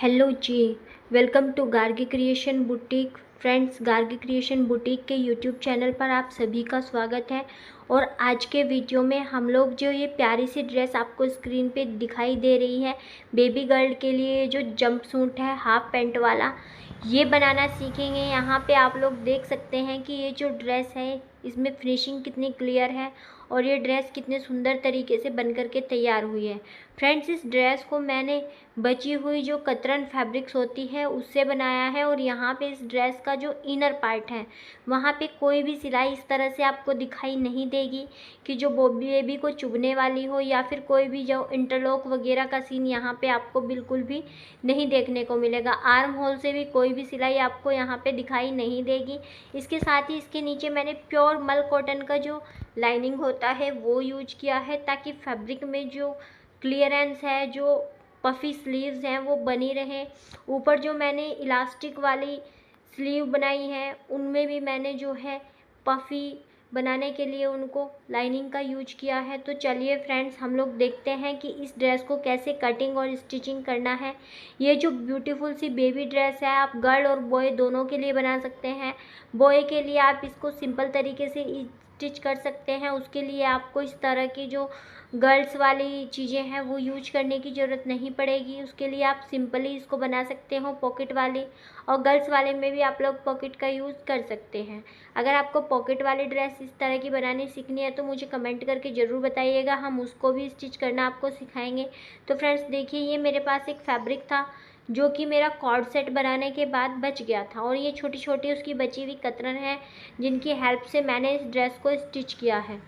Hello जी। Welcome to Gargi creation boutique. Friends, Gargi creation boutique के YouTube channel पर आप सभी का स्वागत है। और आज के वीडियो में हम लोग जो ये प्यारी सी ड्रेस आपको स्क्रीन पे दिखाई दे रही है, बेबी गर्ल के लिए जो जंप सूट है हाफ पैंट वाला, ये बनाना सीखेंगे। यहाँ पे आप लोग देख सकते हैं कि ये जो ड्रेस है इसमें फिनिशिंग कितनी क्लियर है और ये ड्रेस कितने सुंदर तरीके से बन करके तैयार हुई है। फ्रेंड्स, इस ड्रेस को मैंने बची हुई जो कतरन फैब्रिक्स होती है उससे बनाया है। और यहाँ पे इस ड्रेस का जो इनर पार्ट है वहाँ पे कोई भी सिलाई इस तरह से आपको दिखाई नहीं देगी कि जो बेबी को चुभने वाली हो, या फिर कोई भी जो इंटरलॉक वगैरह का सीन यहाँ पे आपको बिल्कुल भी नहीं देखने को मिलेगा। आर्म होल से भी कोई भी सिलाई आपको यहाँ पे दिखाई नहीं देगी। इसके साथ ही इसके नीचे मैंने प्योर मल कॉटन का जो लाइनिंग होता है वो यूज किया है, ताकि फैब्रिक में जो क्लियरेंस है, जो पफ़ी स्लीव्स हैं वो बनी रहे। ऊपर जो मैंने इलास्टिक वाली स्लीव बनाई है उनमें भी मैंने जो है पफ़ी बनाने के लिए उनको लाइनिंग का यूज किया है। तो चलिए फ्रेंड्स, हम लोग देखते हैं कि इस ड्रेस को कैसे कटिंग और स्टिचिंग करना है। ये जो ब्यूटीफुल सी बेबी ड्रेस है आप गर्ल और बॉय दोनों के लिए बना सकते हैं। बॉय के लिए आप इसको सिंपल तरीके से स्टिच कर सकते हैं, उसके लिए आपको इस तरह की जो गर्ल्स वाली चीज़ें हैं वो यूज करने की ज़रूरत नहीं पड़ेगी। उसके लिए आप सिंपली इसको बना सकते हो पॉकेट वाली, और गर्ल्स वाले में भी आप लोग पॉकेट का यूज़ कर सकते हैं। अगर आपको पॉकेट वाली ड्रेस इस तरह की बनानी सीखनी है तो मुझे कमेंट करके ज़रूर बताइएगा, हम उसको भी स्टिच करना आपको सिखाएंगे। तो फ्रेंड्स देखिए, ये मेरे पास एक फैब्रिक था जो कि मेरा कॉर्ड सेट बनाने के बाद बच गया था, और ये छोटी छोटी उसकी बची हुई कतरन है जिनकी हेल्प से मैंने इस ड्रेस को स्टिच किया है।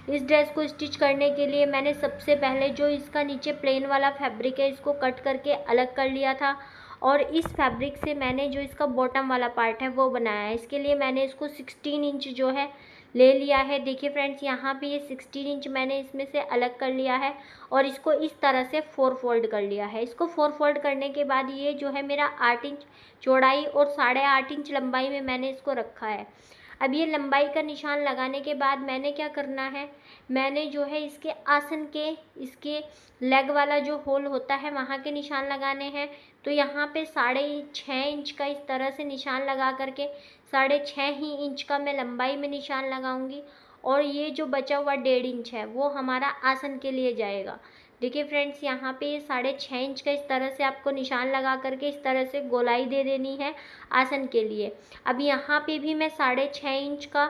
इस ड्रेस को स्टिच करने के लिए मैंने सबसे पहले जो इसका नीचे प्लेन वाला फैब्रिक है इसको कट करके अलग कर लिया था, और इस फैब्रिक से मैंने जो इसका बॉटम वाला पार्ट है वो बनाया है। इसके लिए मैंने इसको 16 इंच जो है ले लिया है। देखिए फ्रेंड्स, यहाँ पे ये 16 इंच मैंने इसमें से अलग कर लिया है और इसको इस तरह से 4 फोल्ड कर लिया है। इसको 4 फोल्ड करने के बाद ये जो है मेरा 8 इंच चौड़ाई और 8.5 इंच लंबाई में मैंने इसको रखा है। अब ये लंबाई का निशान लगाने के बाद मैंने क्या करना है, मैंने जो है इसके आसन के, इसके लेग वाला जो होल होता है वहाँ के निशान लगाने हैं। तो यहाँ पे 6.5 इंच का इस तरह से निशान लगा करके 6.5 ही इंच का मैं लंबाई में निशान लगाऊंगी, और ये जो बचा हुआ 1.5 इंच है वो हमारा आसन के लिए जाएगा। देखिए फ्रेंड्स, यहाँ पे ये 6.5 इंच का इस तरह से आपको निशान लगा करके इस तरह से गोलाई दे देनी है आसन के लिए। अब यहाँ पे भी मैं 6.5 इंच का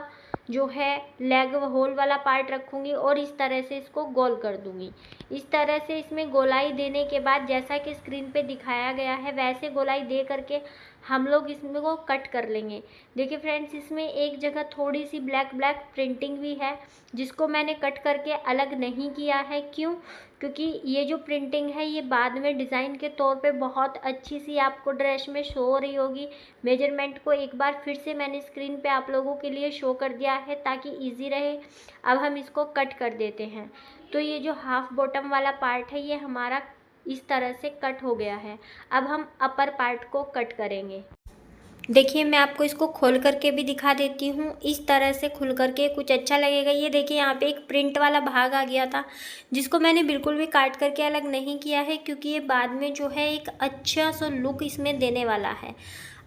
जो है लेग होल वाला पार्ट रखूँगी और इस तरह से इसको गोल कर दूँगी। इस तरह से इसमें गोलाई देने के बाद जैसा कि स्क्रीन पे दिखाया गया है वैसे गोलाई दे करके हम लोग इसमें को कट कर लेंगे। देखिए फ्रेंड्स, इसमें एक जगह थोड़ी सी ब्लैक प्रिंटिंग भी है जिसको मैंने कट करके अलग नहीं किया है। क्यों? क्योंकि ये जो प्रिंटिंग है ये बाद में डिज़ाइन के तौर पे बहुत अच्छी सी आपको ड्रेस में शो हो रही होगी। मेजरमेंट को एक बार फिर से मैंने स्क्रीन पे आप लोगों के लिए शो कर दिया है ताकि इजी रहे। अब हम इसको कट कर देते हैं। तो ये जो हाफ बॉटम वाला पार्ट है ये हमारा इस तरह से कट हो गया है। अब हम अपर पार्ट को कट करेंगे। देखिए, मैं आपको इसको खोल करके भी दिखा देती हूँ। इस तरह से खुल करके कुछ अच्छा लगेगा। ये देखिए, यहाँ पे एक प्रिंट वाला भाग आ गया था जिसको मैंने बिल्कुल भी काट करके अलग नहीं किया है, क्योंकि ये बाद में जो है एक अच्छा सा लुक इसमें देने वाला है।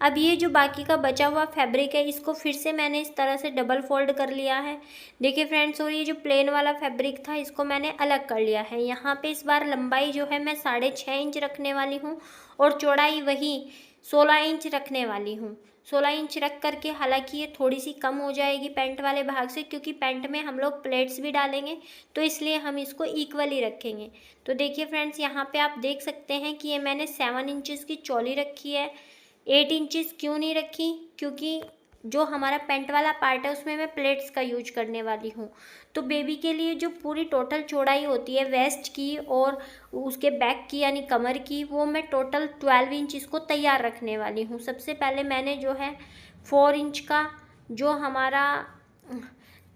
अब ये जो बाकी का बचा हुआ फैब्रिक है इसको फिर से मैंने इस तरह से डबल फोल्ड कर लिया है। देखिए फ्रेंड्स, और ये जो प्लेन वाला फैब्रिक था इसको मैंने अलग कर लिया है। यहाँ पे इस बार लंबाई जो है मैं 6.5 इंच रखने वाली हूँ और चौड़ाई वही 16 इंच रखने वाली हूँ। 16 इंच रख करके, हालांकि ये थोड़ी सी कम हो जाएगी पैंट वाले भाग से, क्योंकि पैंट में हम लोग प्लेट्स भी डालेंगे तो इसलिए हम इसको इक्वली रखेंगे। तो देखिए फ्रेंड्स, यहाँ पे आप देख सकते हैं कि ये मैंने 7 इंचज़ की चौड़ी रखी है। 8 इंचज़ क्यों नहीं रखी? क्योंकि जो हमारा पैंट वाला पार्ट है उसमें मैं प्लेट्स का यूज करने वाली हूँ। तो बेबी के लिए जो पूरी टोटल चौड़ाई होती है वेस्ट की और उसके बैक की यानी कमर की, वो मैं टोटल 12 इंच इसको तैयार रखने वाली हूँ। सबसे पहले मैंने जो है 4 इंच का जो हमारा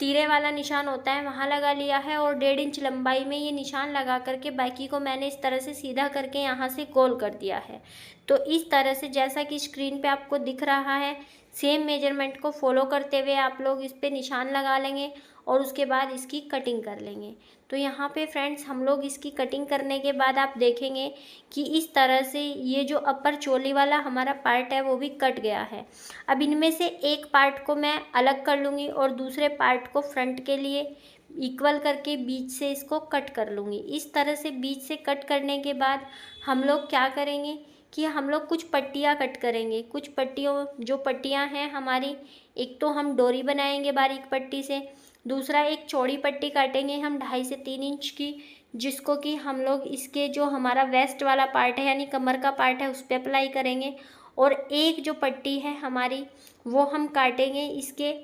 तीरे वाला निशान होता है वहाँ लगा लिया है, और 1.5 इंच लंबाई में ये निशान लगा करके बाकी को मैंने इस तरह से सीधा करके यहाँ से गोल कर दिया है। तो इस तरह से जैसा कि स्क्रीन पे आपको दिख रहा है सेम मेजरमेंट को फॉलो करते हुए आप लोग इस पे निशान लगा लेंगे और उसके बाद इसकी कटिंग कर लेंगे। तो यहाँ पे फ्रेंड्स हम लोग इसकी कटिंग करने के बाद आप देखेंगे कि इस तरह से ये जो अपर चोली वाला हमारा पार्ट है वो भी कट गया है। अब इनमें से एक पार्ट को मैं अलग कर लूँगी और दूसरे पार्ट को फ्रंट के लिए इक्वल करके बीच से इसको कट कर लूँगी। इस तरह से बीच से कट करने के बाद हम लोग क्या करेंगे कि हम लोग कुछ पट्टियाँ कट करेंगे। कुछ पट्टियों जो पट्टियाँ हैं हमारी, एक तो हम डोरी बनाएंगे बारीक पट्टी से, दूसरा एक चौड़ी पट्टी काटेंगे हम 2.5 से 3 इंच की, जिसको कि हम लोग इसके जो हमारा वेस्ट वाला पार्ट है यानी कमर का पार्ट है उस पर अप्लाई करेंगे। और एक जो पट्टी है हमारी वो हम काटेंगे इसके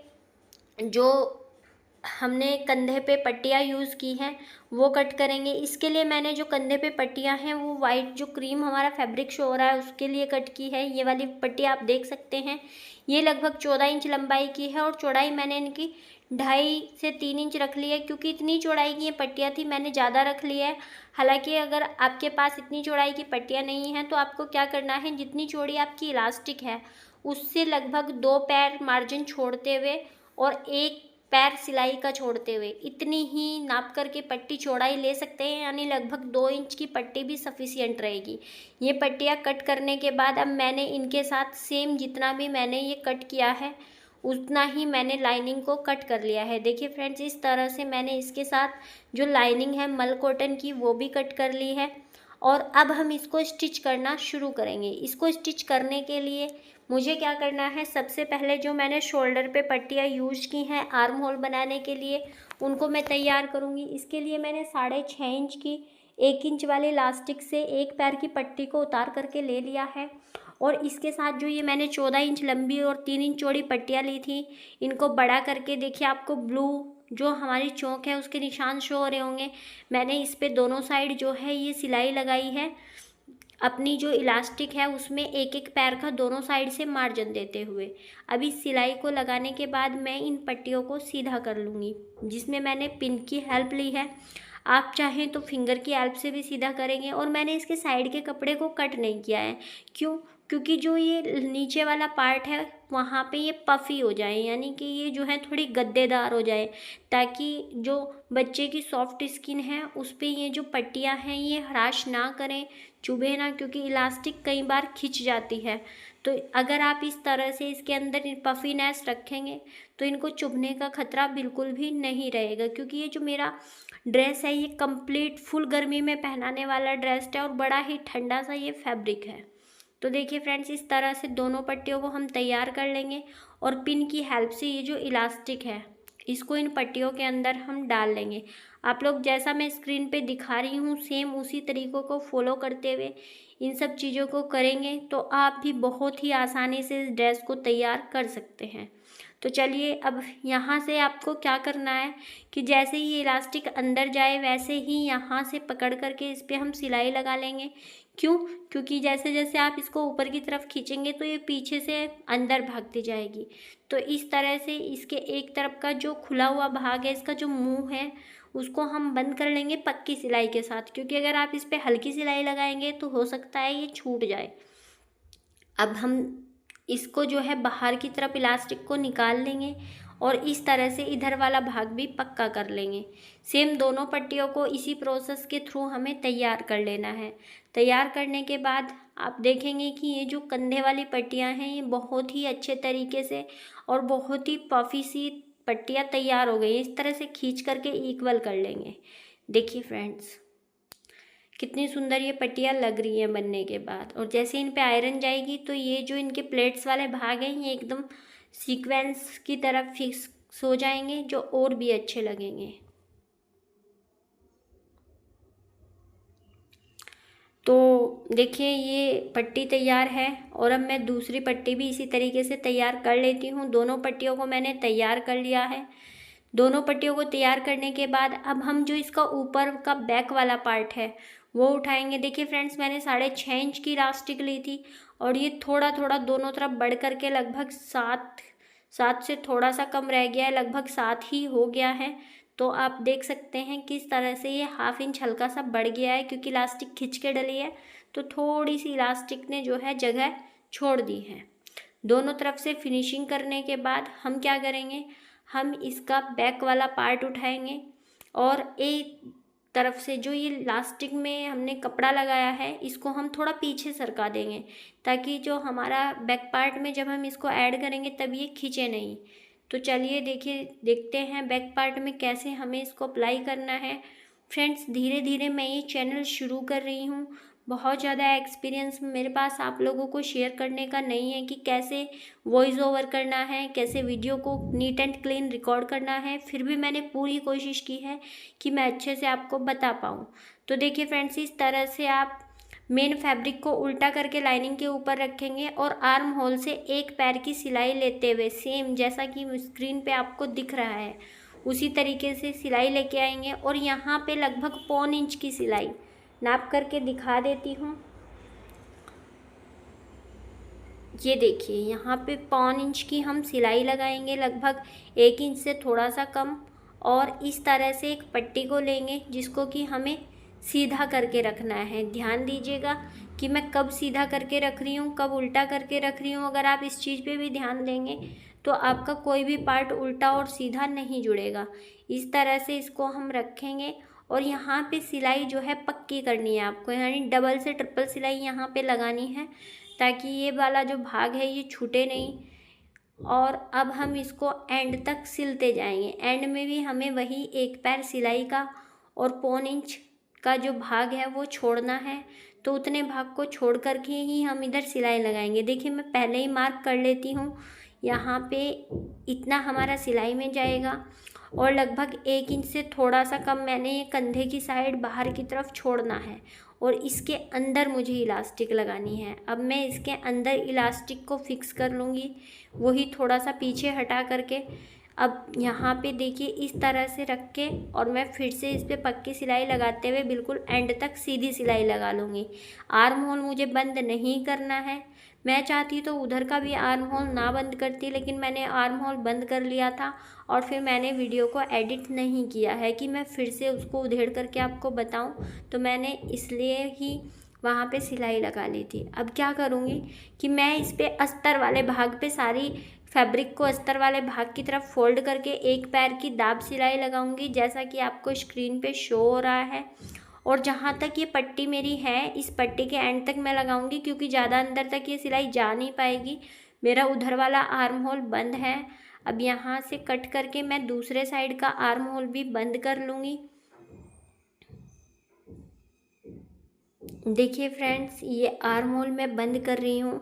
जो हमने कंधे पे पट्टियाँ यूज़ की हैं वो कट करेंगे। इसके लिए मैंने जो कंधे पे पट्टियाँ हैं वो वाइट जो क्रीम हमारा फैब्रिक शो हो रहा है उसके लिए कट की है। ये वाली पट्टी आप देख सकते हैं, ये लगभग 14 इंच लंबाई की है और चौड़ाई मैंने इनकी 2.5 से 3 इंच रख ली है, क्योंकि इतनी चौड़ाई की ये पट्टियाँ थी मैंने ज़्यादा रख ली है। हालांकि अगर आपके पास इतनी चौड़ाई की पट्टियाँ नहीं हैं तो आपको क्या करना है, जितनी चौड़ी आपकी इलास्टिक है उससे लगभग 2 पैर मार्जिन छोड़ते हुए और 1 पैर सिलाई का छोड़ते हुए इतनी ही नाप करके पट्टी चौड़ाई ले सकते हैं, यानी लगभग 2 इंच की पट्टी भी सफिशिएंट रहेगी। ये पट्टियाँ कट करने के बाद अब मैंने इनके साथ सेम जितना भी मैंने ये कट किया है उतना ही मैंने लाइनिंग को कट कर लिया है। देखिए फ्रेंड्स, इस तरह से मैंने इसके साथ जो लाइनिंग है मल कॉटन की वो भी कट कर ली है। और अब हम इसको स्टिच करना शुरू करेंगे। इसको स्टिच करने के लिए मुझे क्या करना है, सबसे पहले जो मैंने शोल्डर पे पट्टियाँ यूज की हैं आर्म होल बनाने के लिए उनको मैं तैयार करूँगी। इसके लिए मैंने 6.5 इंच की 1 इंच वाले इलास्टिक से एक पैर की पट्टी को उतार करके ले लिया है। और इसके साथ जो ये मैंने 14 इंच लंबी और 3 इंच चौड़ी पट्टियाँ ली थी इनको बड़ा करके, देखिए आपको ब्लू जो हमारी चौक है उसके निशान शो हो रहे होंगे। मैंने इस पे दोनों साइड जो है ये सिलाई लगाई है। अपनी जो इलास्टिक है उसमें एक एक पैर का दोनों साइड से मार्जिन देते हुए अब इस सिलाई को लगाने के बाद मैं इन पट्टियों को सीधा कर लूँगी, जिसमें मैंने पिन की हेल्प ली है। आप चाहें तो फिंगर की हेल्प से भी सीधा करेंगे। और मैंने इसके साइड के कपड़े को कट नहीं किया है, क्यों? क्योंकि जो ये नीचे वाला पार्ट है वहाँ पे ये पफ़ी हो जाए, यानी कि ये जो है थोड़ी गद्देदार हो जाए, ताकि जो बच्चे की सॉफ्ट स्किन है उस पर ये जो पट्टियाँ हैं ये हराश ना करें, चुभे ना, क्योंकि इलास्टिक कई बार खिंच जाती है। तो अगर आप इस तरह से इसके अंदर पफीनेस रखेंगे तो इनको चुभने का खतरा बिल्कुल भी नहीं रहेगा, क्योंकि ये जो मेरा ड्रेस है ये कंप्लीट फुल गर्मी में पहनाने वाला ड्रेस है और बड़ा ही ठंडा सा ये फैब्रिक है। तो देखिए फ्रेंड्स, इस तरह से दोनों पट्टियों को हम तैयार कर लेंगे और पिन की हेल्प से ये जो इलास्टिक है इसको इन पट्टियों के अंदर हम डाल लेंगे। आप लोग जैसा मैं स्क्रीन पे दिखा रही हूँ सेम उसी तरीक़ों को फॉलो करते हुए इन सब चीज़ों को करेंगे तो आप भी बहुत ही आसानी से इस ड्रेस को तैयार कर सकते हैं। तो चलिए, अब यहाँ से आपको क्या करना है कि जैसे ही ये इलास्टिक अंदर जाए वैसे ही यहाँ से पकड़ करके इस पर हम सिलाई लगा लेंगे। क्यों? क्योंकि जैसे जैसे आप इसको ऊपर की तरफ खींचेंगे तो ये पीछे से अंदर भागती जाएगी। तो इस तरह से इसके एक तरफ का जो खुला हुआ भाग है, इसका जो मुंह है, उसको हम बंद कर लेंगे पक्की सिलाई के साथ, क्योंकि अगर आप इस पर हल्की सिलाई लगाएंगे तो हो सकता है ये छूट जाए। अब हम इसको जो है बाहर की तरफ इलास्टिक को निकाल लेंगे और इस तरह से इधर वाला भाग भी पक्का कर लेंगे। सेम दोनों पट्टियों को इसी प्रोसेस के थ्रू हमें तैयार कर लेना है। तैयार करने के बाद आप देखेंगे कि ये जो कंधे वाली पट्टियाँ हैं ये बहुत ही अच्छे तरीके से और बहुत ही पफी सी पट्टियाँ तैयार हो गई। इस तरह से खींच करके इक्वल कर लेंगे। देखिए फ्रेंड्स, कितनी सुंदर ये पट्टियाँ लग रही हैं बनने के बाद। और जैसे इन पे आयरन जाएगी तो ये जो इनके प्लेट्स वाले भाग हैं ये एकदम सीक्वेंस की तरफ फिक्स हो जाएंगे, जो और भी अच्छे लगेंगे। तो देखिए ये पट्टी तैयार है और अब मैं दूसरी पट्टी भी इसी तरीके से तैयार कर लेती हूँ। दोनों पट्टियों को मैंने तैयार कर लिया है। दोनों पट्टियों को तैयार करने के बाद अब हम जो इसका ऊपर का बैक वाला पार्ट है वो उठाएंगे। देखिए फ्रेंड्स, मैंने 6.5 इंच की इलास्टिक ली थी और ये थोड़ा थोड़ा दोनों तरफ बढ़ करके लगभग 7 से थोड़ा सा कम रह गया है, लगभग 7 ही हो गया है। तो आप देख सकते हैं किस तरह से ये 1/2 इंच हल्का सा बढ़ गया है, क्योंकि इलास्टिक खिंच के डली है तो थोड़ी सी इलास्टिक ने जो है जगह छोड़ दी है। दोनों तरफ से फिनिशिंग करने के बाद हम क्या करेंगे, हम इसका बैक वाला पार्ट उठाएंगे और एक तरफ से जो ये लास्टिक में हमने कपड़ा लगाया है इसको हम थोड़ा पीछे सरका देंगे, ताकि जो हमारा बैक पार्ट में जब हम इसको ऐड करेंगे तब ये खींचे नहीं। तो चलिए देखते हैं बैक पार्ट में कैसे हमें इसको अप्लाई करना है। फ्रेंड्स, धीरे धीरे मैं ये चैनल शुरू कर रही हूँ, बहुत ज़्यादा एक्सपीरियंस मेरे पास आप लोगों को शेयर करने का नहीं है कि कैसे वॉइस ओवर करना है, कैसे वीडियो को नीट एंड क्लीन रिकॉर्ड करना है। फिर भी मैंने पूरी कोशिश की है कि मैं अच्छे से आपको बता पाऊँ। तो देखिए फ्रेंड्स, इस तरह से आप मेन फैब्रिक को उल्टा करके लाइनिंग के ऊपर रखेंगे और आर्म होल से एक पैर की सिलाई लेते हुए सेम जैसा कि स्क्रीन पे आपको दिख रहा है उसी तरीके से सिलाई लेके आएंगे और यहाँ पे लगभग 1.25 इंच की सिलाई नाप करके दिखा देती हूँ। ये देखिए यहाँ पे 1.25 इंच की हम सिलाई लगाएंगे, लगभग 1 इंच से थोड़ा सा कम। और इस तरह से एक पट्टी को लेंगे जिसको कि हमें सीधा करके रखना है। ध्यान दीजिएगा कि मैं कब सीधा करके रख रही हूँ, कब उल्टा करके रख रही हूँ। अगर आप इस चीज़ पे भी ध्यान देंगे तो आपका कोई भी पार्ट उल्टा और सीधा नहीं जुड़ेगा। इस तरह से इसको हम रखेंगे और यहाँ पे सिलाई जो है पक्की करनी है आपको, यानी डबल से ट्रिपल सिलाई यहाँ पे लगानी है ताकि ये वाला जो भाग है ये छूटे नहीं। और अब हम इसको एंड तक सिलते जाएंगे। एंड में भी हमें वही एक पैर सिलाई का और 1.25 इंच का जो भाग है वो छोड़ना है। तो उतने भाग को छोड़ करके ही हम इधर सिलाई लगाएंगे। देखिए मैं पहले ही मार्क कर लेती हूँ, यहाँ पे इतना हमारा सिलाई में जाएगा और लगभग 1 इंच से थोड़ा सा कम मैंने ये कंधे की साइड बाहर की तरफ छोड़ना है और इसके अंदर मुझे इलास्टिक लगानी है। अब मैं इसके अंदर इलास्टिक को फिक्स कर लूँगी, वही थोड़ा सा पीछे हटा करके। अब यहाँ पे देखिए इस तरह से रख के और मैं फिर से इस पर पक्की सिलाई लगाते हुए बिल्कुल एंड तक सीधी सिलाई लगा लूँगी। आर्म होल मुझे बंद नहीं करना है। मैं चाहती तो उधर का भी आर्म होल ना बंद करती, लेकिन मैंने आर्म होल बंद कर लिया था और फिर मैंने वीडियो को एडिट नहीं किया है कि मैं फिर से उसको उधेड़ करके आपको बताऊं, तो मैंने इसलिए ही वहाँ पे सिलाई लगा ली थी। अब क्या करूँगी कि मैं इस पे अस्तर वाले भाग पे सारी फैब्रिक को अस्तर वाले भाग की तरफ फोल्ड करके एक पैर की दाब सिलाई लगाऊंगी, जैसा कि आपको स्क्रीन पे शो हो रहा है। और जहाँ तक ये पट्टी मेरी है इस पट्टी के एंड तक मैं लगाऊंगी, क्योंकि ज़्यादा अंदर तक ये सिलाई जा नहीं पाएगी। मेरा उधर वाला आर्म होल बंद है। अब यहाँ से कट करके मैं दूसरे साइड का आर्म होल भी बंद कर लूँगी। देखिए फ्रेंड्स, ये आर्म होल मैं बंद कर रही हूँ।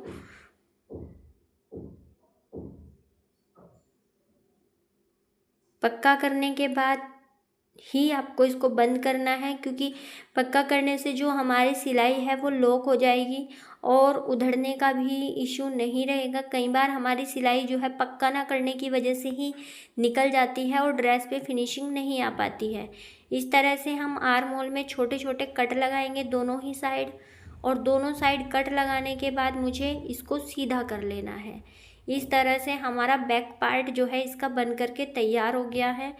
पक्का करने के बाद ही आपको इसको बंद करना है, क्योंकि पक्का करने से जो हमारी सिलाई है वो लॉक हो जाएगी और उधड़ने का भी इशू नहीं रहेगा। कई बार हमारी सिलाई जो है पक्का ना करने की वजह से ही निकल जाती है और ड्रेस पे फिनिशिंग नहीं आ पाती है। इस तरह से हम आर्म होल में छोटे छोटे कट लगाएंगे दोनों ही साइड, और दोनों साइड कट लगाने के बाद मुझे इसको सीधा कर लेना है। इस तरह से हमारा बैक पार्ट जो है इसका बन करके तैयार हो गया है।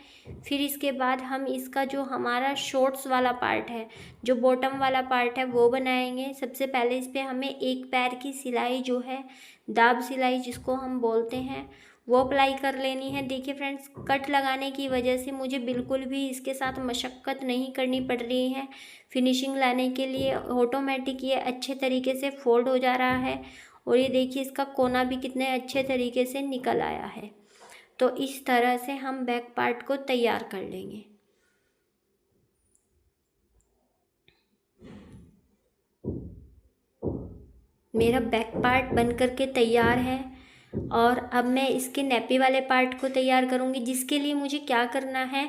फिर इसके बाद हम इसका जो हमारा शॉर्ट्स वाला पार्ट है, जो बॉटम वाला पार्ट है, वो बनाएंगे। सबसे पहले इस पर हमें एक पैर की सिलाई जो है, दाब सिलाई जिसको हम बोलते हैं, वो अप्लाई कर लेनी है। देखिए फ्रेंड्स, कट लगाने की वजह से मुझे बिल्कुल भी इसके साथ मशक्क़त नहीं करनी पड़ रही है। फिनिशिंग लाने के लिए ऑटोमेटिक ये अच्छे तरीके से फोल्ड हो जा रहा है और ये देखिए इसका कोना भी कितने अच्छे तरीके से निकल आया है। तो इस तरह से हम बैक पार्ट को तैयार कर लेंगे। मेरा बैक पार्ट बन करके तैयार है और अब मैं इसके नेपी वाले पार्ट को तैयार करूँगी, जिसके लिए मुझे क्या करना है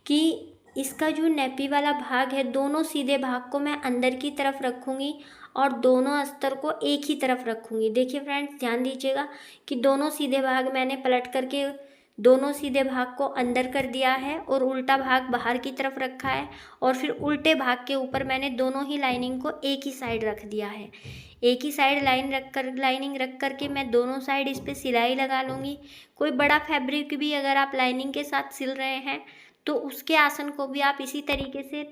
कि इसका जो नेपी वाला भाग है, दोनों सीधे भाग को मैं अंदर की तरफ रखूँगी और दोनों अस्तर को एक ही तरफ रखूँगी। देखिए फ्रेंड्स, ध्यान दीजिएगा कि दोनों सीधे भाग मैंने पलट करके दोनों सीधे भाग को अंदर कर दिया है और उल्टा भाग बाहर की तरफ रखा है, और फिर उल्टे भाग के ऊपर मैंने दोनों ही लाइनिंग को एक ही साइड रख दिया है। एक ही साइड लाइनिंग रख करके मैं दोनों साइड इस पर सिलाई लगा लूँगी। कोई बड़ा फैब्रिक भी अगर आप लाइनिंग के साथ सिल रहे हैं तो उसके आसन को भी आप इसी तरीके से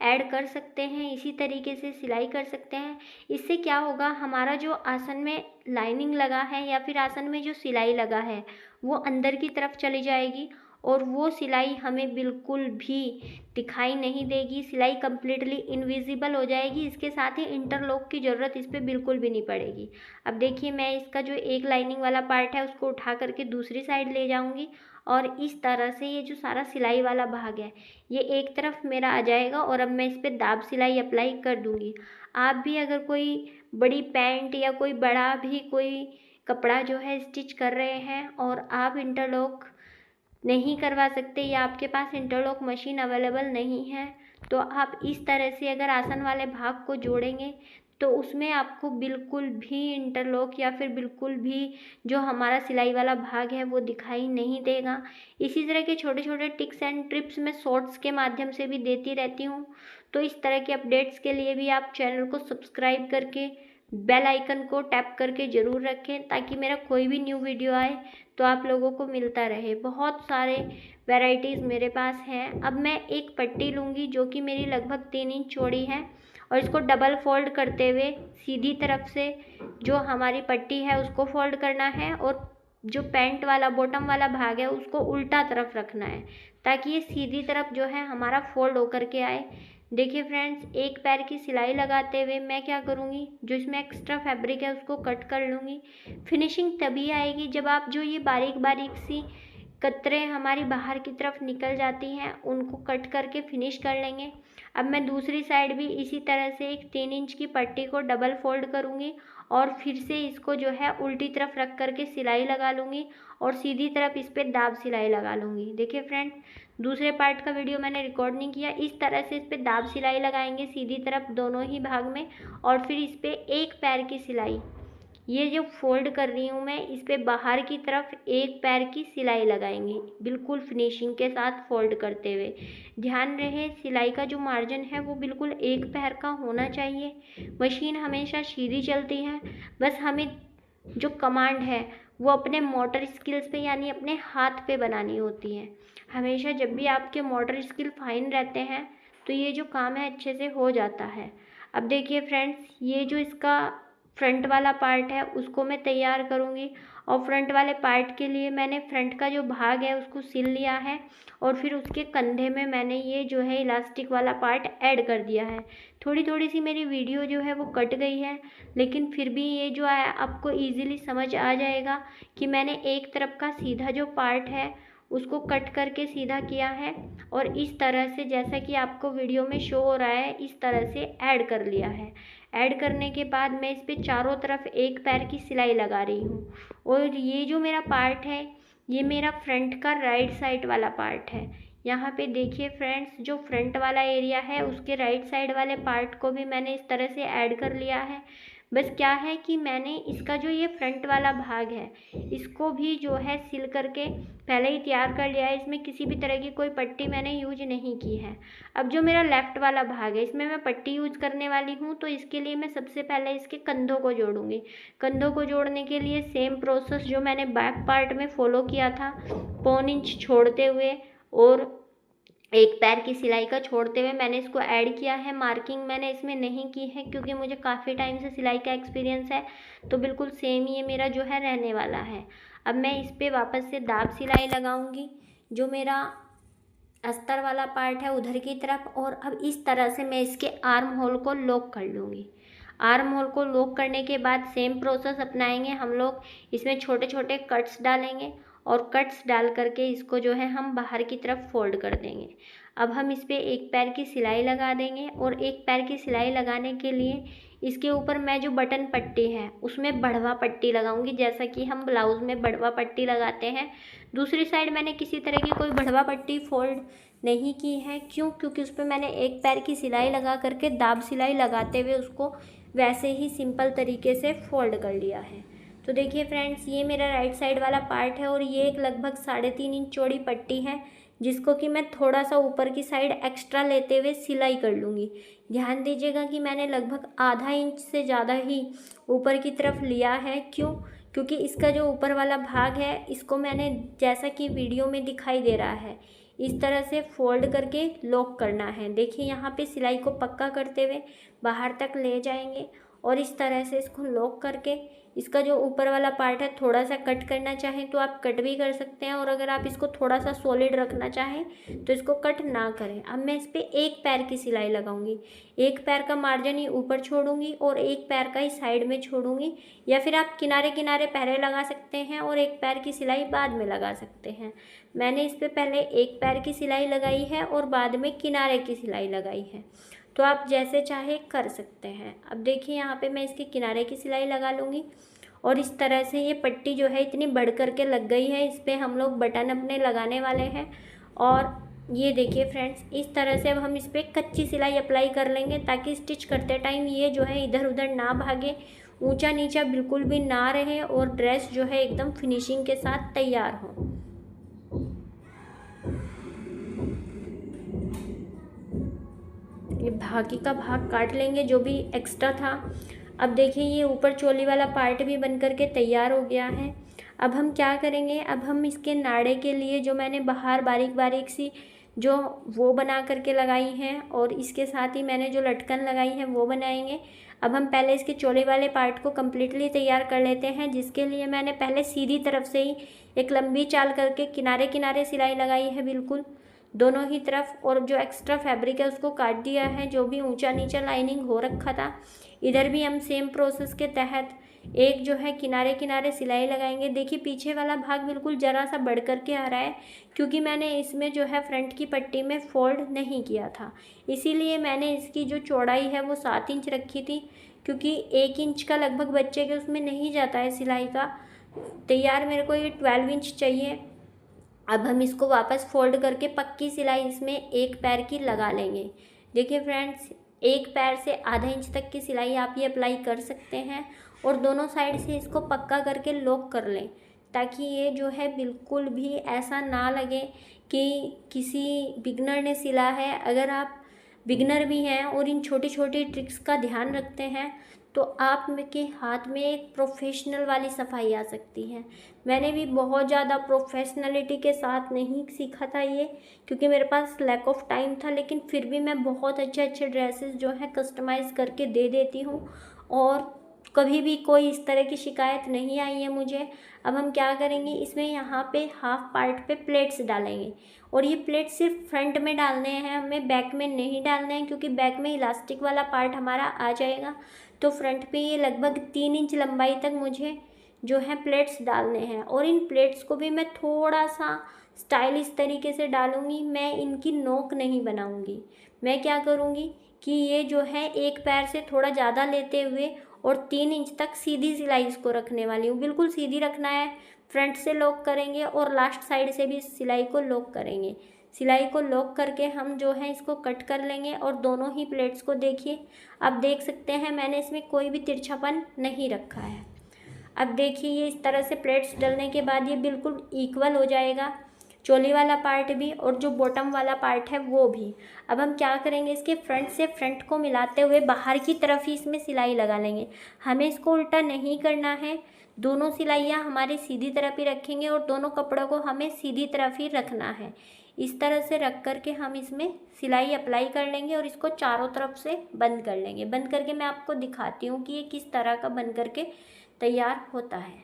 ऐड कर सकते हैं, इसी तरीके से सिलाई कर सकते हैं। इससे क्या होगा, हमारा जो आसन में लाइनिंग लगा है या फिर आसन में जो सिलाई लगा है वो अंदर की तरफ चली जाएगी और वो सिलाई हमें बिल्कुल भी दिखाई नहीं देगी। सिलाई कम्प्लीटली इनविजिबल हो जाएगी। इसके साथ ही इंटरलॉक की ज़रूरत इस पर बिल्कुल भी नहीं पड़ेगी। अब देखिए, मैं इसका जो एक लाइनिंग वाला पार्ट है उसको उठा करके दूसरी साइड ले जाऊंगी और इस तरह से ये जो सारा सिलाई वाला भाग है ये एक तरफ मेरा आ जाएगा और अब मैं इस पर दाब सिलाई अप्लाई कर दूंगी। आप भी अगर कोई बड़ी पैंट या कोई बड़ा भी कोई कपड़ा जो है स्टिच कर रहे हैं और आप इंटरलॉक नहीं करवा सकते या आपके पास इंटरलॉक मशीन अवेलेबल नहीं है, तो आप इस तरह से अगर आसन वाले भाग को जोड़ेंगे तो उसमें आपको बिल्कुल भी इंटरलॉक या फिर बिल्कुल भी जो हमारा सिलाई वाला भाग है वो दिखाई नहीं देगा। इसी तरह के छोटे छोटे टिप्स एंड ट्रिप्स मैं शॉर्ट्स के माध्यम से भी देती रहती हूँ। तो इस तरह के अपडेट्स के लिए भी आप चैनल को सब्सक्राइब करके बेल आइकन को टैप करके ज़रूर रखें ताकि मेरा कोई भी न्यू वीडियो आए तो आप लोगों को मिलता रहे। बहुत सारे वैरायटीज़ मेरे पास हैं। अब मैं एक पट्टी लूँगी जो कि मेरी लगभग 3 इंच चौड़ी है और इसको डबल फोल्ड करते हुए सीधी तरफ से जो हमारी पट्टी है उसको फोल्ड करना है और जो पैंट वाला बॉटम वाला भाग है उसको उल्टा तरफ रखना है ताकि ये सीधी तरफ जो है हमारा फोल्ड होकर के आए। देखिए फ्रेंड्स, एक पैर की सिलाई लगाते हुए मैं क्या करूँगी, जो इसमें एक्स्ट्रा फैब्रिक है उसको कट कर लूँगी। फिनिशिंग तभी आएगी जब आप जो ये बारीक बारीक सी कतरे हमारी बाहर की तरफ निकल जाती हैं उनको कट करके फिनिश कर लेंगे। अब मैं दूसरी साइड भी इसी तरह से एक 3 इंच की पट्टी को डबल फोल्ड करूँगी और फिर से इसको जो है उल्टी तरफ रख करके सिलाई लगा लूँगी और सीधी तरफ इस पर दाब सिलाई लगा लूँगी। देखिए फ्रेंड, दूसरे पार्ट का वीडियो मैंने रिकॉर्ड नहीं किया। इस तरह से इस पर दाब सिलाई लगाएंगे सीधी तरफ दोनों ही भाग में और फिर इस पर एक पैर की सिलाई, ये जो फोल्ड कर रही हूँ मैं इस पे बाहर की तरफ एक पैर की सिलाई लगाएंगे बिल्कुल फिनिशिंग के साथ फोल्ड करते हुए। ध्यान रहे, सिलाई का जो मार्जिन है वो बिल्कुल एक पैर का होना चाहिए। मशीन हमेशा सीधी चलती है, बस हमें जो कमांड है वो अपने मोटर स्किल्स पे यानी अपने हाथ पे बनानी होती है। हमेशा जब भी आपके मोटर स्किल फाइन रहते हैं तो ये जो काम है अच्छे से हो जाता है। अब देखिए फ्रेंड्स, ये जो इसका फ्रंट वाला पार्ट है उसको मैं तैयार करूँगी और फ्रंट वाले पार्ट के लिए मैंने फ्रंट का जो भाग है उसको सिल लिया है और फिर उसके कंधे में मैंने ये जो है इलास्टिक वाला पार्ट ऐड कर दिया है। थोड़ी थोड़ी सी मेरी वीडियो जो है वो कट गई है, लेकिन फिर भी ये जो है आपको ईजिली समझ आ जाएगा कि मैंने एक तरफ का सीधा जो पार्ट है उसको कट करके सीधा किया है और इस तरह से जैसा कि आपको वीडियो में शो हो रहा है इस तरह से ऐड कर लिया है। ऐड करने के बाद मैं इस पे चारों तरफ एक पैर की सिलाई लगा रही हूँ और ये जो मेरा पार्ट है ये मेरा फ्रंट का राइट साइड वाला पार्ट है। यहाँ पे देखिए फ्रेंड्स, जो फ्रंट वाला एरिया है उसके राइट साइड वाले पार्ट को भी मैंने इस तरह से ऐड कर लिया है। बस क्या है कि मैंने इसका जो ये फ्रंट वाला भाग है इसको भी जो है सिल करके पहले ही तैयार कर लिया है। इसमें किसी भी तरह की कोई पट्टी मैंने यूज नहीं की है। अब जो मेरा लेफ़्ट वाला भाग है इसमें मैं पट्टी यूज करने वाली हूँ, तो इसके लिए मैं सबसे पहले इसके कंधों को जोड़ूंगी। कंधों को जोड़ने के लिए सेम प्रोसेस जो मैंने बैक पार्ट में फॉलो किया था, 1.25 इंच छोड़ते हुए और एक पैर की सिलाई का छोड़ते हुए मैंने इसको ऐड किया है। मार्किंग मैंने इसमें नहीं की है क्योंकि मुझे काफ़ी टाइम से सिलाई का एक्सपीरियंस है, तो बिल्कुल सेम ये मेरा जो है रहने वाला है। अब मैं इस पर वापस से दाब सिलाई लगाऊंगी जो मेरा अस्तर वाला पार्ट है उधर की तरफ, और अब इस तरह से मैं इसके आर्म होल को लॉक कर लूँगी। आर्म होल को लॉक करने के बाद सेम प्रोसेस अपनाएंगे हम लोग। इसमें छोटे छोटे कट्स डालेंगे और कट्स डाल करके इसको जो है हम बाहर की तरफ फोल्ड कर देंगे। अब हम इस पर एक पैर की सिलाई लगा देंगे और एक पैर की सिलाई लगाने के लिए इसके ऊपर मैं जो बटन पट्टी है उसमें बढ़वा पट्टी लगाऊंगी, जैसा कि हम ब्लाउज़ में बढ़वा पट्टी लगाते हैं। दूसरी साइड मैंने किसी तरह की कोई बढ़वा पट्टी फोल्ड नहीं की है। क्यों? क्योंकि उस पर मैंने एक पैर की सिलाई लगा करके दाब सिलाई लगाते हुए उसको वैसे ही सिंपल तरीके से फोल्ड कर लिया है। तो देखिए फ्रेंड्स, ये मेरा राइट साइड वाला पार्ट है और ये एक लगभग 3.5 इंच चौड़ी पट्टी है जिसको कि मैं थोड़ा सा ऊपर की साइड एक्स्ट्रा लेते हुए सिलाई कर लूँगी। ध्यान दीजिएगा कि मैंने लगभग आधा इंच से ज़्यादा ही ऊपर की तरफ लिया है। क्यों? क्योंकि इसका जो ऊपर वाला भाग है इसको मैंने, जैसा कि वीडियो में दिखाई दे रहा है, इस तरह से फोल्ड करके लॉक करना है। देखिए यहाँ पे सिलाई को पक्का करते हुए बाहर तक ले जाएंगे और इस तरह से इसको लॉक करके इसका जो ऊपर वाला पार्ट है थोड़ा सा कट करना चाहें तो आप कट भी कर सकते हैं, और अगर आप इसको थोड़ा सा सॉलिड रखना चाहें तो इसको कट ना करें। अब मैं इस पर एक पैर की सिलाई लगाऊंगी, एक पैर का मार्जिन ही ऊपर छोड़ूंगी और एक पैर का ही साइड में छोड़ूंगी, या फिर आप किनारे किनारे पहले लगा सकते हैं और एक पैर की सिलाई बाद में लगा सकते हैं। मैंने इस पर पहले एक पैर की सिलाई लगाई है और बाद में किनारे की सिलाई लगाई है, तो आप जैसे चाहे कर सकते हैं। अब देखिए यहाँ पे मैं इसके किनारे की सिलाई लगा लूँगी और इस तरह से ये पट्टी जो है इतनी बढ़ कर के लग गई है। इस पर हम लोग बटन अपने लगाने वाले हैं और ये देखिए फ्रेंड्स, इस तरह से अब हम इस पर कच्ची सिलाई अप्लाई कर लेंगे ताकि स्टिच करते टाइम ये जो है इधर उधर ना भागे, ऊंचा नीचा बिल्कुल भी ना रहे और ड्रेस जो है एकदम फिनिशिंग के साथ तैयार हो। ये बाकी का भाग काट लेंगे जो भी एक्स्ट्रा था। अब देखिए ये ऊपर चोली वाला पार्ट भी बन करके तैयार हो गया है। अब हम क्या करेंगे, अब हम इसके नाड़े के लिए जो मैंने बाहर बारीक बारीक सी जो वो बना करके लगाई हैं और इसके साथ ही मैंने जो लटकन लगाई है वो बनाएंगे। अब हम पहले इसके चोली वाले पार्ट को कम्प्लीटली तैयार कर लेते हैं, जिसके लिए मैंने पहले सीधी तरफ से ही एक लंबी चाल करके किनारे किनारे सिलाई लगाई है बिल्कुल दोनों ही तरफ, और जो एक्स्ट्रा फैब्रिक है उसको काट दिया है, जो भी ऊंचा नीचा लाइनिंग हो रखा था। इधर भी हम सेम प्रोसेस के तहत एक जो है किनारे किनारे सिलाई लगाएंगे। देखिए पीछे वाला भाग बिल्कुल ज़रा सा बढ़ कर के आ रहा है, क्योंकि मैंने इसमें जो है फ्रंट की पट्टी में फोल्ड नहीं किया था, इसीलिए मैंने इसकी जो चौड़ाई है वो 7 इंच रखी थी, क्योंकि 1 इंच का लगभग बच्चे के उसमें नहीं जाता है सिलाई का। तैयार मेरे को ये 12 इंच चाहिए। अब हम इसको वापस फोल्ड करके पक्की सिलाई इसमें एक पैर की लगा लेंगे। देखिए फ्रेंड्स, एक पैर से आधा इंच तक की सिलाई आप ये अप्लाई कर सकते हैं और दोनों साइड से इसको पक्का करके लॉक कर लें, ताकि ये जो है बिल्कुल भी ऐसा ना लगे कि किसी बिगनर ने सिला है। अगर आप बिगनर भी हैं और इन छोटी छोटी ट्रिक्स का ध्यान रखते हैं तो आप के हाथ में एक प्रोफेशनल वाली सफाई आ सकती है। मैंने भी बहुत ज़्यादा प्रोफेशनलिटी के साथ नहीं सीखा था ये, क्योंकि मेरे पास लैक ऑफ टाइम था, लेकिन फिर भी मैं बहुत अच्छे अच्छे ड्रेसेस जो हैं कस्टमाइज़ करके दे देती हूँ और कभी भी कोई इस तरह की शिकायत नहीं आई है मुझे। अब हम क्या करेंगे, इसमें यहाँ पे हाफ पार्ट पे प्लेट्स डालेंगे और ये प्लेट सिर्फ फ्रंट में डालने हैं, हमें बैक में नहीं डालने हैं, क्योंकि बैक में इलास्टिक वाला पार्ट हमारा आ जाएगा। तो फ्रंट पे ये लगभग 3 इंच लंबाई तक मुझे जो है प्लेट्स डालने हैं, और इन प्लेट्स को भी मैं थोड़ा सा स्टाइलिश तरीके से डालूँगी। मैं इनकी नोक नहीं बनाऊँगी। मैं क्या करूँगी कि ये जो है एक पैर से थोड़ा ज़्यादा लेते हुए और 3 इंच तक सीधी सिलाई इसको रखने वाली हूँ। बिल्कुल सीधी रखना है, फ्रंट से लॉक करेंगे और लास्ट साइड से भी सिलाई को लॉक करेंगे। सिलाई को लॉक करके हम जो है इसको कट कर लेंगे और दोनों ही प्लेट्स को देखिए, आप देख सकते हैं मैंने इसमें कोई भी तिरछापन नहीं रखा है। अब देखिए ये इस तरह से प्लेट्स डलने के बाद ये बिल्कुल इक्वल हो जाएगा, चोली वाला पार्ट भी और जो बॉटम वाला पार्ट है वो भी। अब हम क्या करेंगे, इसके फ्रंट से फ्रंट को मिलाते हुए बाहर की तरफ ही इसमें सिलाई लगा लेंगे। हमें इसको उल्टा नहीं करना है, दोनों सिलाइयाँ हमारे सीधी तरफ ही रखेंगे और दोनों कपड़ों को हमें सीधी तरफ ही रखना है। इस तरह से रख करके हम इसमें सिलाई अप्लाई कर लेंगे और इसको चारों तरफ से बंद कर लेंगे। बंद करके मैं आपको दिखाती हूँ कि ये किस तरह का बन करके तैयार होता है।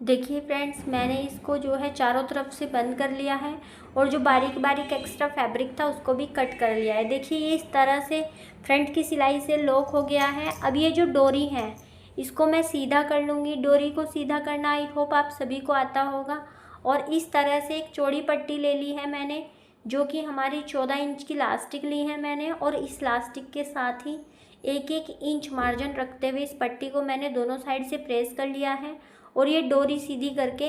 देखिए फ्रेंड्स, मैंने इसको जो है चारों तरफ से बंद कर लिया है और जो बारीक बारीक एक्स्ट्रा फैब्रिक था उसको भी कट कर लिया है। देखिए ये इस तरह से फ्रंट की सिलाई से लॉक हो गया है। अब ये जो डोरी है इसको मैं सीधा कर लूँगी। डोरी को सीधा करना आई होप आप सभी को आता होगा। और इस तरह से एक चौड़ी पट्टी ले ली है मैंने, जो कि हमारी 14 इंच की लास्टिक ली है मैंने, और इस लास्टिक के साथ ही 1-1 इंच मार्जिन रखते हुए इस पट्टी को मैंने दोनों साइड से प्रेस कर लिया है और ये डोरी सीधी करके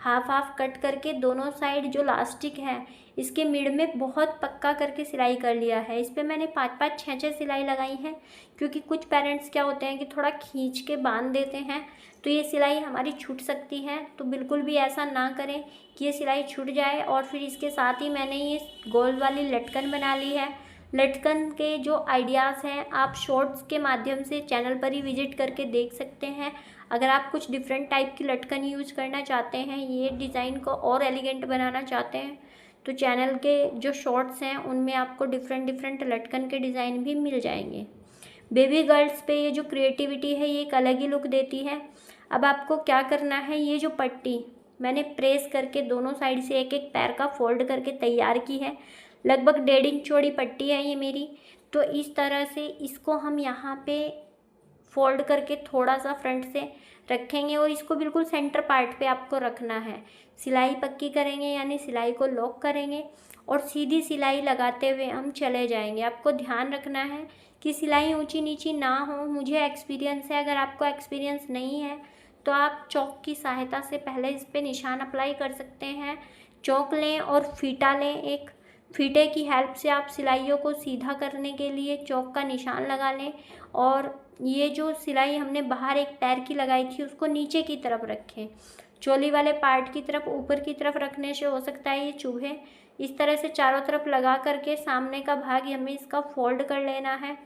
हाफ हाफ कट करके दोनों साइड जो इलास्टिक है इसके मिड में बहुत पक्का करके सिलाई कर लिया है। इस पर मैंने 5-5 6-6 सिलाई लगाई है, क्योंकि कुछ पेरेंट्स क्या होते हैं कि थोड़ा खींच के बांध देते हैं, तो ये सिलाई हमारी छूट सकती है। तो बिल्कुल भी ऐसा ना करें कि ये सिलाई छूट जाए। और फिर इसके साथ ही मैंने ये गोल वाली लटकन बना ली है। लटकन के जो आइडियाज़ हैं आप शॉर्ट्स के माध्यम से चैनल पर ही विजिट करके देख सकते हैं। अगर आप कुछ डिफरेंट टाइप की लटकन यूज़ करना चाहते हैं, ये डिज़ाइन को और एलिगेंट बनाना चाहते हैं, तो चैनल के जो शॉर्ट्स हैं उनमें आपको डिफरेंट लटकन के डिज़ाइन भी मिल जाएंगे। बेबी गर्ल्स पे ये जो क्रिएटिविटी है ये एक अलग ही लुक देती है। अब आपको क्या करना है, ये जो पट्टी मैंने प्रेस करके दोनों साइड से एक एक पैर का फोल्ड करके तैयार की है। लगभग 1.5 इंच चौड़ी पट्टी है ये मेरी। तो इस तरह से इसको हम यहाँ पे फोल्ड करके थोड़ा सा फ्रंट से रखेंगे और इसको बिल्कुल सेंटर पार्ट पे आपको रखना है। सिलाई पक्की करेंगे यानी सिलाई को लॉक करेंगे और सीधी सिलाई लगाते हुए हम चले जाएंगे। आपको ध्यान रखना है कि सिलाई ऊंची नीची ना हो। मुझे एक्सपीरियंस है, अगर आपको एक्सपीरियंस नहीं है तो आप चौक की सहायता से पहले इस पर निशान अप्लाई कर सकते हैं। चौक लें और फीता लें, एक फीते की हेल्प से आप सिलाइयों को सीधा करने के लिए चौक का निशान लगा लें। और ये जो सिलाई हमने बाहर एक पैर की लगाई थी उसको नीचे की तरफ रखें। चोली वाले पार्ट की तरफ ऊपर की तरफ रखने से हो सकता है ये चुभे। इस तरह से चारों तरफ लगा करके सामने का भाग हमें इसका फोल्ड कर लेना है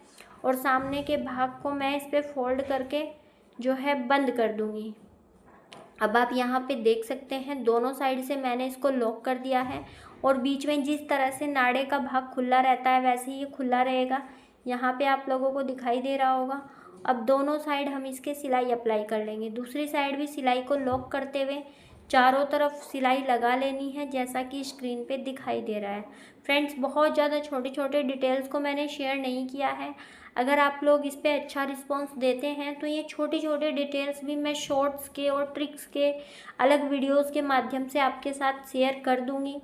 और सामने के भाग को मैं इस पर फोल्ड करके जो है बंद कर दूँगी। अब आप यहाँ पे देख सकते हैं दोनों साइड से मैंने इसको लॉक कर दिया है और बीच में जिस तरह से नाड़े का भाग खुला रहता है वैसे ही ये खुला रहेगा। यहाँ पे आप लोगों को दिखाई दे रहा होगा। अब दोनों साइड हम इसके सिलाई अप्लाई कर लेंगे। दूसरी साइड भी सिलाई को लॉक करते हुए चारों तरफ सिलाई लगा लेनी है, जैसा कि स्क्रीन पे दिखाई दे रहा है। फ्रेंड्स, बहुत ज़्यादा छोटे छोटे डिटेल्स को मैंने शेयर नहीं किया है। अगर आप लोग इस पे अच्छा रिस्पांस देते हैं तो ये छोटे छोटे डिटेल्स भी मैं शॉर्ट्स के और ट्रिक्स के अलग वीडियोस के माध्यम से आपके साथ शेयर कर दूंगी।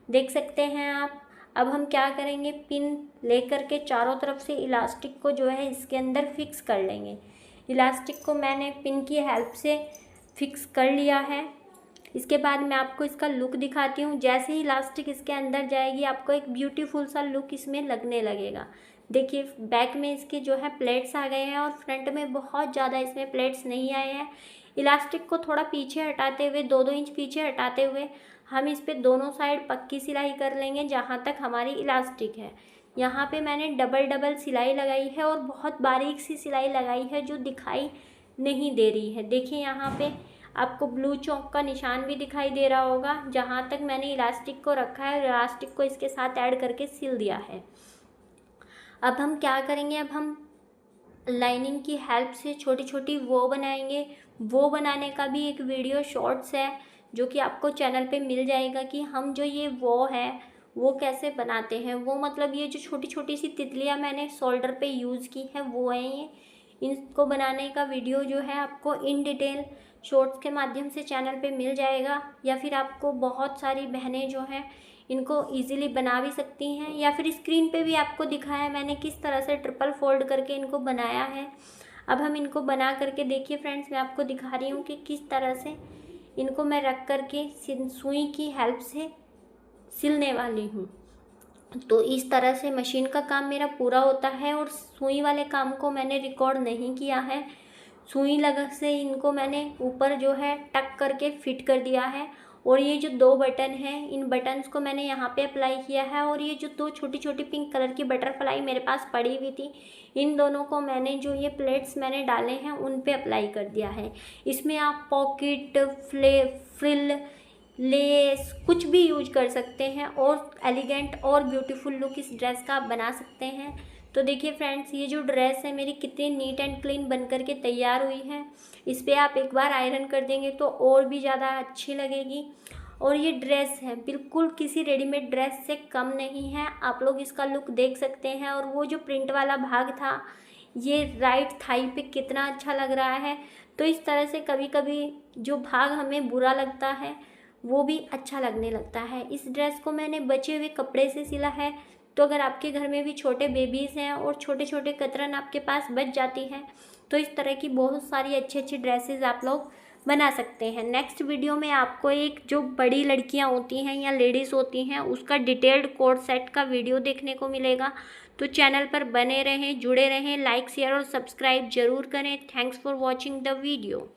देख सकते हैं आप। अब हम क्या करेंगे, पिन लेकर के चारों तरफ से इलास्टिक को जो है इसके अंदर फिक्स कर लेंगे। इलास्टिक को मैंने पिन की हेल्प से फिक्स कर लिया है। इसके बाद मैं आपको इसका लुक दिखाती हूँ। जैसे ही इलास्टिक इसके अंदर जाएगी आपको एक ब्यूटीफुल सा लुक इसमें लगने लगेगा। देखिए, बैक में इसके जो है प्लेट्स आ गए हैं और फ्रंट में बहुत ज़्यादा इसमें प्लेट्स नहीं आए हैं। इलास्टिक को थोड़ा पीछे हटाते हुए 2-2 इंच पीछे हटाते हुए हम इस पे दोनों साइड पक्की सिलाई कर लेंगे जहाँ तक हमारी इलास्टिक है। यहाँ पे मैंने डबल सिलाई लगाई है और बहुत बारीक सी सिलाई लगाई है जो दिखाई नहीं दे रही है। देखिए, यहाँ पे आपको ब्लू चौक का निशान भी दिखाई दे रहा होगा जहाँ तक मैंने इलास्टिक को रखा है। इलास्टिक को इसके साथ ऐड करके सिल दिया है। अब हम क्या करेंगे, अब हम लाइनिंग की हेल्प से छोटी छोटी वो बनाएंगे। वो बनाने का भी एक वीडियो शॉर्ट्स है जो कि आपको चैनल पे मिल जाएगा कि हम जो ये वो है वो कैसे बनाते हैं। वो मतलब ये जो छोटी छोटी सी तितलियाँ मैंने शोल्डर पे यूज़ की है वो है ये। इनको बनाने का वीडियो जो है आपको इन डिटेल शॉर्ट्स के माध्यम से चैनल पे मिल जाएगा, या फिर आपको बहुत सारी बहनें जो हैं इनको इजीली बना भी सकती हैं, या फिर स्क्रीन पे भी आपको दिखाया है मैंने किस तरह से ट्रिपल फोल्ड करके इनको बनाया है। अब हम इनको बना करके देखिए फ्रेंड्स, मैं आपको दिखा रही हूँ कि किस तरह से इनको मैं रख करके सुई की हेल्प से सिलने वाली हूँ। तो इस तरह से मशीन का काम मेरा पूरा होता है और सुई वाले काम को मैंने रिकॉर्ड नहीं किया है। सुई लगा से इनको मैंने ऊपर जो है टक करके फिट कर दिया है। और ये जो 2 बटन हैं इन बटन्स को मैंने यहाँ पे अप्लाई किया है। और ये जो 2 छोटी छोटी पिंक कलर की बटरफ्लाई मेरे पास पड़ी हुई थी, इन दोनों को मैंने जो ये प्लेट्स मैंने डाले हैं उन पे अप्लाई कर दिया है। इसमें आप पॉकेट, फ्रिल, लेस कुछ भी यूज कर सकते हैं और एलिगेंट और ब्यूटीफुल लुक इस ड्रेस का आप बना सकते हैं। तो देखिए फ्रेंड्स, ये जो ड्रेस है मेरी कितनी नीट एंड क्लीन बन करके तैयार हुई है। इस पर आप एक बार आयरन कर देंगे तो और भी ज़्यादा अच्छी लगेगी। और ये ड्रेस है बिल्कुल किसी रेडीमेड ड्रेस से कम नहीं है। आप लोग इसका लुक देख सकते हैं। और वो जो प्रिंट वाला भाग था ये राइट थाई पे कितना अच्छा लग रहा है। तो इस तरह से कभी कभी जो भाग हमें बुरा लगता है वो भी अच्छा लगने लगता है। इस ड्रेस को मैंने बचे हुए कपड़े से सिला है। तो अगर आपके घर में भी छोटे बेबीज़ हैं और छोटे छोटे कतरन आपके पास बच जाती हैं तो इस तरह की बहुत सारी अच्छी अच्छी ड्रेसेस आप लोग बना सकते हैं। नेक्स्ट वीडियो में आपको एक जो बड़ी लड़कियां होती हैं या लेडीज़ होती हैं उसका डिटेल्ड कोड सेट का वीडियो देखने को मिलेगा। तो चैनल पर बने रहें, जुड़े रहें, लाइक शेयर और सब्सक्राइब जरूर करें। Thanks for watching the video.